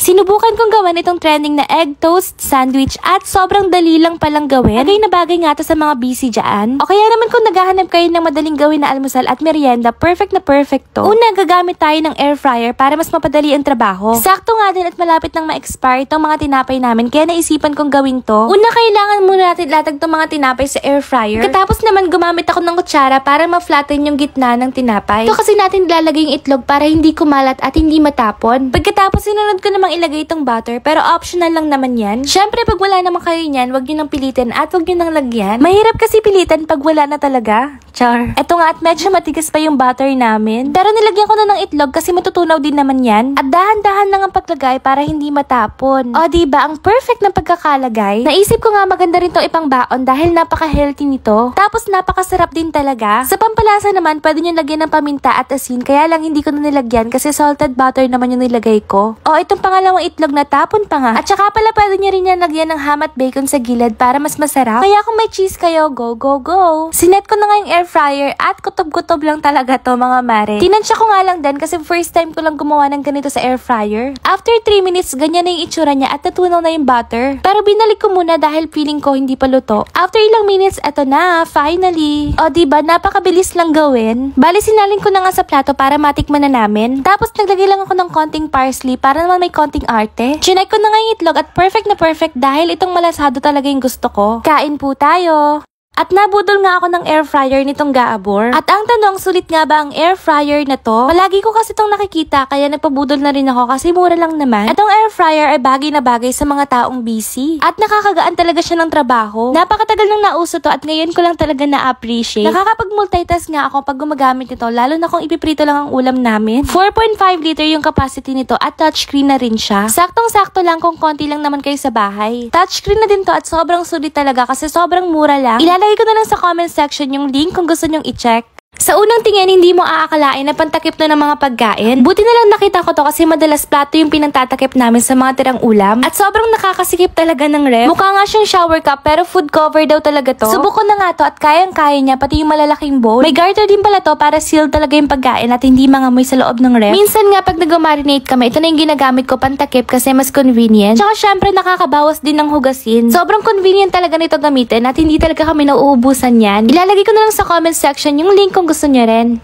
Sinubukan kong gawan itong trending na egg toast sandwich at sobrang dali lang palang gawin. Bagay na bagay nga to sa mga busy dyan. O kaya naman kung naghahanap kayo ng madaling gawin na almusal at merienda, perfect na perfect to. Una, gagamit tayo ng air fryer para mas mapadali ang trabaho. Sakto nga din at malapit nang ma-expire itong mga tinapay namin kaya naisipan kong gawin to. Una, kailangan muna natin latag itong mga tinapay sa air fryer. Katapos naman gumamit ako ng kutsara para ma-flatten yung gitna ng tinapay. Ito kasi natin ilalagay yung itlog para hindi kumalat at hindi matapon. Pagkatapos sinunod ko namang ilagay itong butter pero optional lang naman yan. Syempre pag wala naman kayo yan, wag nyo nang pilitin at wag nyo nang lagyan. Mahirap kasi pilitan pag wala na talaga. Char. Eto nga at medyo matigas pa yung butter namin. Pero nilagyan ko na ng itlog kasi matutunaw din naman yan. At dahan-dahan lang ang paglagay para hindi matapon. O diba, ang perfect na pagkakalagay. Naisip ko nga maganda rin tong ipang baon dahil napaka-healthy nito. Tapos napakasarap din talaga. Sa pampalasa naman, pwede nyo lagyan ng paminta at asin. Kaya lang hindi ko na nilagyan kasi salted butter naman yung nilagay ko. O itong pangalawang itlog na tapon pa nga. At saka pala pwede nyo rin yan lagyan ng ham at bacon sa gilid para mas masarap. Kaya kung may cheese kayo, go, go, go. Sinet ko na nga yung air fryer at kutob-kutob lang talaga to mga mare. Tinansya ko nga lang din kasi first time ko lang gumawa ng ganito sa air fryer. After 3 minutes, ganyan na yung itsura niya at natunaw na yung butter. Pero binalik ko muna dahil feeling ko hindi pa luto. After ilang minutes, eto na, finally. O diba, napakabilis lang gawin. Bali, sinalin ko na nga sa plato para matikman na namin. Tapos naglagay lang ako ng konting parsley para naman may konting arte. Chinay ko na nga yung itlog at perfect na perfect dahil itong malasado talaga yung gusto ko. Kain po tayo! At nabudol nga ako ng air fryer nitong Gaabor. At ang tanong, sulit nga ba ang air fryer na to? Palagi ko kasi itong nakikita kaya nagpabudol na rin ako kasi mura lang naman. Itong air fryer ay bagay na bagay sa mga taong busy. At nakakagaan talaga siya ng trabaho. Napakatagal nang nauso to at ngayon ko lang talaga na-appreciate. Nakakapag-multitask nga ako pag gumagamit nito lalo na kung ipiprito lang ang ulam namin. 4.5 liter yung capacity nito at touchscreen na rin siya. Saktong-sakto lang kung konti lang naman kayo sa bahay. Touchscreen na din to at sobrang sulit talaga kasi sobrang mura lang. Ilalagay ko na lang sa comment section yung link kung gusto nyong i-check. Sa unang tingin, hindi mo aakalain na pantakip na ng mga pagkain. Buti na lang nakita ko to kasi madalas plato yung pinagtatakip namin sa mga tirang ulam. At sobrang nakakasikip talaga ng ref. Mukha nga siyang shower cup pero food cover daw talaga to. Subok ko na nga to at kayang-kaya niya pati yung malalaking bowl. May garter din pala to para seal talaga yung pagkain at hindi mangamoy sa loob ng ref. Minsan nga pag nag-marinate kami, ito na yung ginagamit ko pantakip kasi mas convenient. Tsaka syempre nakakabawas din ng hugasin. Sobrang convenient talaga nito gamitin at hindi talaga kami nauubusan yan. Ilalagay ko na lang sa comment section yung link kung gusto niyo rin.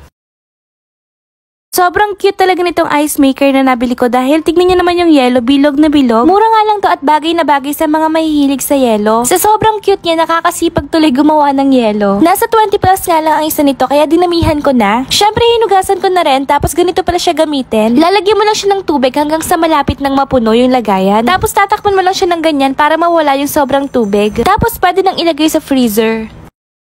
Sobrang cute talaga nitong ice maker na nabili ko dahil tignan niyo naman yung yellow, bilog na bilog. Mura nga lang to at bagay na bagay sa mga mahihilig sa yellow. Sa sobrang cute niya, nakakasipag tuloy gumawa ng yellow. Nasa 20 plus nga lang ang isa nito kaya dinamihan ko na. Syempre hinugasan ko na rin tapos ganito pala siya gamitin. Lalagyan mo lang siya ng tubig hanggang sa malapit ng mapuno yung lagayan. Tapos tatakpan mo lang siya ng ganyan para mawala yung sobrang tubig. Tapos pwede nang ilagay sa freezer.